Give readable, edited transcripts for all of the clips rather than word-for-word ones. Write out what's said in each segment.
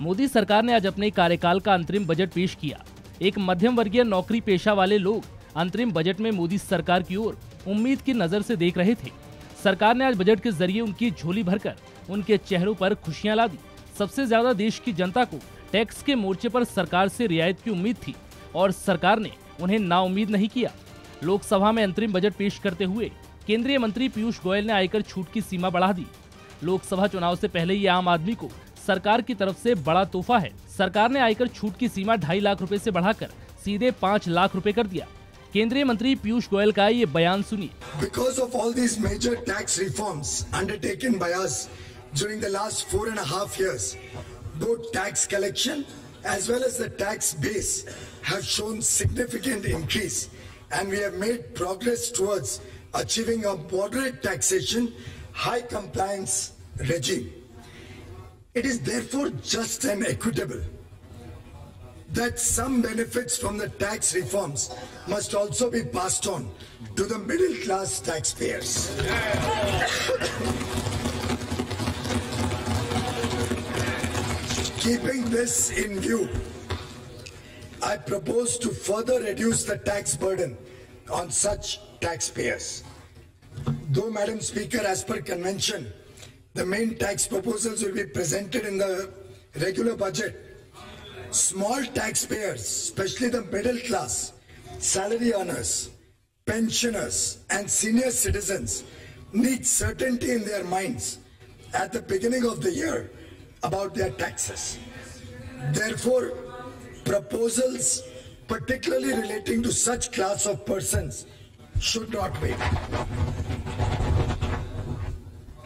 मोदी सरकार ने आज अपने कार्यकाल का अंतरिम बजट पेश किया। एक मध्यम वर्गीय नौकरी पेशा वाले लोग अंतरिम बजट में मोदी सरकार की ओर उम्मीद की नजर से देख रहे थे। सरकार ने आज बजट के जरिए उनकी झोली भरकर उनके चेहरों पर खुशियां ला दी। सबसे ज्यादा देश की जनता को टैक्स के मोर्चे पर सरकार से रियायत की उम्मीद थी और सरकार ने उन्हें नाउम्मीद नहीं किया। लोकसभा में अंतरिम बजट पेश करते हुए केंद्रीय मंत्री पीयूष गोयल ने आयकर छूट की सीमा बढ़ा दी। लोकसभा चुनाव से पहले ये आम आदमी को सरकार की तरफ से बड़ा तोहफा है। सरकार ने आयकर छूट की सीमा 2.5 लाख रुपए से बढ़ाकर सीधे 5 लाख रुपए कर दिया। केंद्रीय मंत्री पीयूष गोयल का ये बयान सुनिए। Because of all these major tax reforms undertaken by us during the last 4.5 years, both tax collection as well as the tax base have shown significant increase, and we have made progress towards achieving a moderate taxation, high compliance regime. It is therefore just and equitable that some benefits from the tax reforms must also be passed on to the middle class taxpayers. Keeping this in view, I propose to further reduce the tax burden on such taxpayers. Though, Madam Speaker, as per convention, the main tax proposals will be presented in the regular budget. Small taxpayers, especially the middle class, salary earners, pensioners and senior citizens need certainty in their minds at the beginning of the year about their taxes. Therefore, proposals particularly relating to such class of persons should not wait.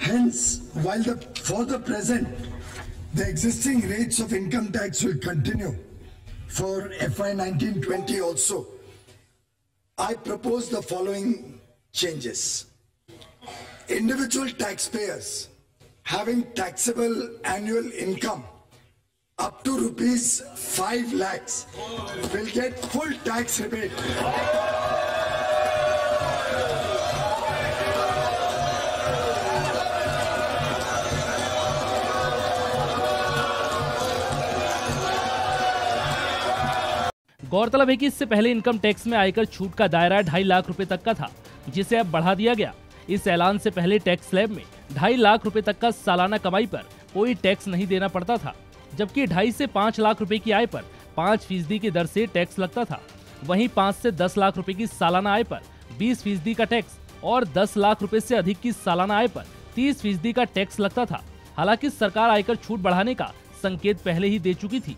Hence, while for the present, the existing rates of income tax will continue for FY 19-20 also, I propose the following changes. Individual taxpayers having taxable annual income up to rupees 5 lakhs will get full tax rebate. गौरतलब है कि इससे पहले income tax में आयकर छूट का दायरा 2.5 लाख रुपए तक का था, जिसे अब बढ़ा दिया गया। इस ऐलान से पहले टैक्स स्लैब में 2.5 लाख रुपए तक का सालाना कमाई पर कोई टैक्स नहीं देना पड़ता था, जबकि 2.5 से 5 लाख रुपए की आय पर 5% की दर से टैक्स लगता था। वहीं 5 से 10 लाख रुपए की सालाना आय पर 20% का टैक्स और 10 लाख रुपए से अधिक की सालाना आय पर 30% का टैक्स लगता था। हालांकि सरकार आयकर छूट बढ़ाने का संकेत पहले ही दे चुकी थी।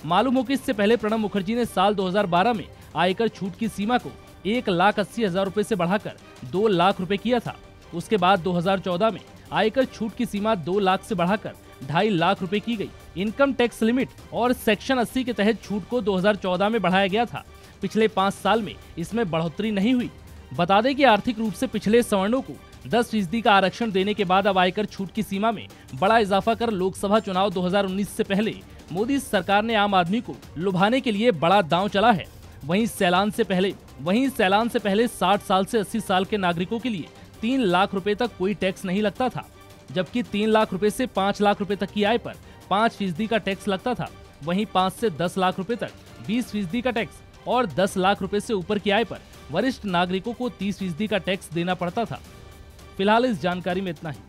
मालूम हो कि इससे पहले प्रणब मुखर्जी ने साल 2012 में आयकर छूट की सीमा को 1,80,000 रुपए से बढ़ाकर 2 लाख रुपए किया था। उसके बाद 2014 में आयकर छूट की सीमा 2 लाख से बढ़ाकर 2.5 लाख रुपए की गई। इनकम टैक्स लिमिट और सेक्शन 80 के तहत छूट को 2014 में बढ़ाया गया था। पिछले 5 साल में इसमें बढ़ोतरी नहीं हुई। बता दें कि आर्थिक रूप से पिछले सवर्णों को 10% का आरक्षण देने के बाद अब आयकर छूट की सीमा में बड़ा इजाफा कर लोकसभा चुनाव 2019 से पहले मोदी सरकार ने आम आदमी को लुभाने के लिए बड़ा दांव चला है। वहीं सैलान से पहले 60 साल से 80 साल के नागरिकों के लिए 3 लाख रुपए तक कोई टैक्स नहीं लगता था, जबकि 3 लाख रुपए से 5 लाख रुपए तक की आय पर 5% का टैक्स लगता था। वहीं 5 से 10 लाख रुपए तक 20% का टैक्स और 10 लाख रुपए से ऊपर की आय पर वरिष्ठ नागरिकों को 30% का टैक्स देना पड़ता था। फिलहाल इस जानकारी में इतना ही।